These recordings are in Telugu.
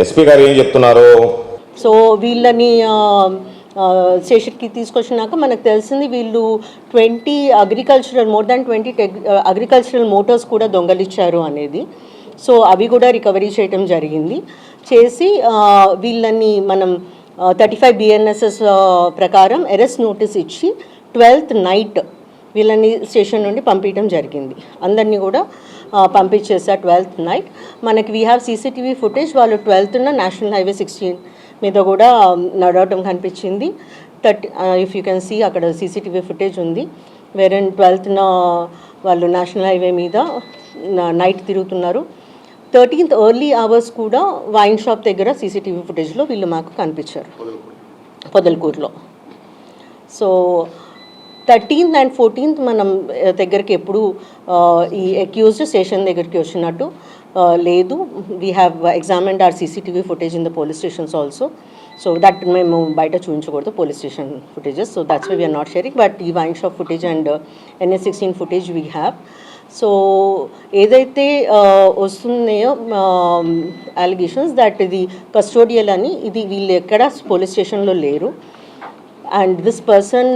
ఎస్పీ గారు ఏం చెప్తున్నారు? సో వీళ్ళని స్టేషన్కి తీసుకొచ్చినాక మనకు తెలిసింది వీళ్ళు 20 agricultural more than 20 agricultural Motors కూడా దొంగలిచ్చారు అనేది. సో అవి కూడా రికవరీ చేయడం జరిగింది. చేసి వీళ్ళని మనం 35 BNSS ప్రకారం అరెస్ట్ నోటీస్ ఇచ్చి 12th నైట్ వీళ్ళని స్టేషన్ నుండి పంపించడం జరిగింది. అందరినీ కూడా పంపించేసారు 12th నైట్. మనకి వీ హ్యావ్ CCTV ఫుటేజ్. వాళ్ళు 12th నేషనల్ హైవే 16 మీద కూడా నడవటం కనిపించింది. ఇఫ్ యూ కెన్ సీ అక్కడ CCTV ఫుటేజ్ ఉంది. వేరే 12th వాళ్ళు నేషనల్ హైవే మీద నైట్ తిరుగుతున్నారు. 13th ఎర్లీ అవర్స్ కూడా వైన్ షాప్ దగ్గర CCTV ఫుటేజ్లో వీళ్ళు మాకు కనిపించారు పొదలకూరులో. సో 13th and 14th మనం దగ్గరికి ఎప్పుడు ఈ అక్యూజ్డ్ స్టేషన్ దగ్గరికి వచ్చినట్టు లేదు. We have examined our CCTV footage in the police stations also. So that మేము బయట చూపించకూడదు police station footages. So that's why we are not sharing. But ఈ wine shop footage and NS16 footage we have. So ఏదైతే వస్తున్నాయో అలిగేషన్స్ దట్ ఇది కస్టోడియల్ అని, ఇది వీళ్ళు ఎక్కడ పోలీస్ స్టేషన్లో లేరు. అండ్ దిస్ పర్సన్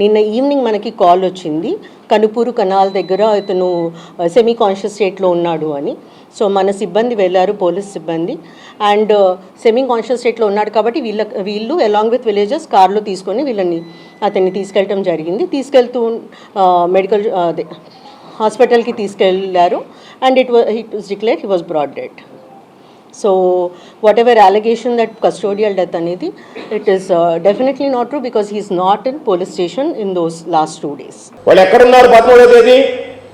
నిన్న ఈవినింగ్ మనకి కాల్ వచ్చింది, కనుపూరు కనాల్ దగ్గర ఇతను సెమీ కాన్షియస్ స్టేట్లో ఉన్నాడు అని. సో మన సిబ్బంది వెళ్ళారు, పోలీస్ సిబ్బంది. అండ్ సెమీ కాన్షియస్ స్టేట్లో ఉన్నాడు కాబట్టి వీళ్ళు అలాంగ్ విత్ విలేజెస్ కార్లో తీసుకొని అతన్ని తీసుకెళ్ళటం జరిగింది. తీసుకెళ్తూ మెడికల్ హాస్పిటల్కి తీసుకెళ్ళారు. And it was declared he was brought dead. So whatever allegation that custodial death anedi, it is definitely not true because he is not in police station in those last 2 days. వాళ్ళు ఎక్కడ ఉన్నారు? 13వ తేదీ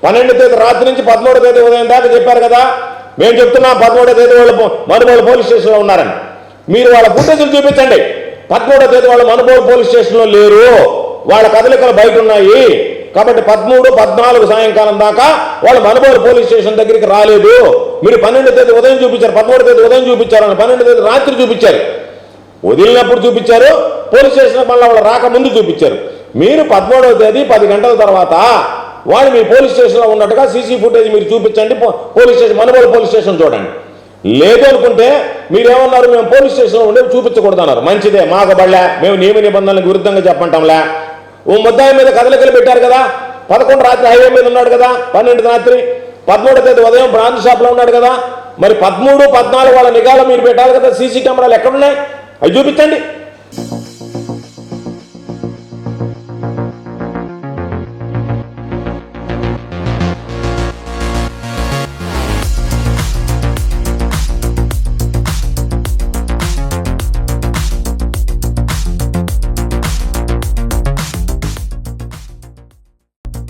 12వ తేదీ రాత్రి నుంచి 13వ తేదీ ఉదయం దాకా చెప్పారు కదా. మేము చెప్తున్నాం 13వ తేదీ వాళ్ళు మనుబోలు పోలీస్ స్టేషన్లో ఉన్నారని. మీరు వాళ్ళ ఫుటేజీలు చూపించండి. 13వ తేదీ వాళ్ళు మనుబోలు పోలీస్ స్టేషన్లో లేరు, వాళ్ళ కదలికలు బయట ఉన్నాయి. కాబట్టి 13, 14 సాయంకాలం దాకా వాళ్ళు మనుబోలు పోలీస్ స్టేషన్ దగ్గరికి రాలేదు. మీరు 12వ తేదీ ఉదయం చూపించారు, 13వ తేదీ ఉదయం చూపించారు, 12వ తేదీ రాత్రి చూపించారు. వదిలినప్పుడు చూపించారు, పోలీస్ స్టేషన్ మళ్ళీ వాళ్ళు రాకముందు చూపించారు. మీరు 13వ తేదీ 10 గంటల తర్వాత వాళ్ళు మీ పోలీస్ స్టేషన్లో ఉన్నట్టుగా CC ఫుటేజ్ మీరు చూపించండి. Police station Manubolu police station చూడండి. లేదు అనుకుంటే మీరేమన్నారు, మేము పోలీస్ స్టేషన్లో ఉండేవి చూపించకూడదు అన్నారు. మంచిదే, మాకు బళ్ళే, మేము నియమ నిబంధనలకు విరుద్ధంగా చెప్పంటాంలే. ఓ ముద్దాయి మీద కదలికలు పెట్టారు కదా. 11 రాత్రి హైవే మీద ఉన్నాడు కదా, 12 రాత్రి, 13వ తేదీ ఉదయం బ్రాంచ్ షాప్లో ఉన్నాడు కదా. మరి 13, 14 వాళ్ళ నిఘాలో మీరు పెట్టాలి కదా. CC కెమెరాలు ఎక్కడున్నాయి? అవి చూపించండి.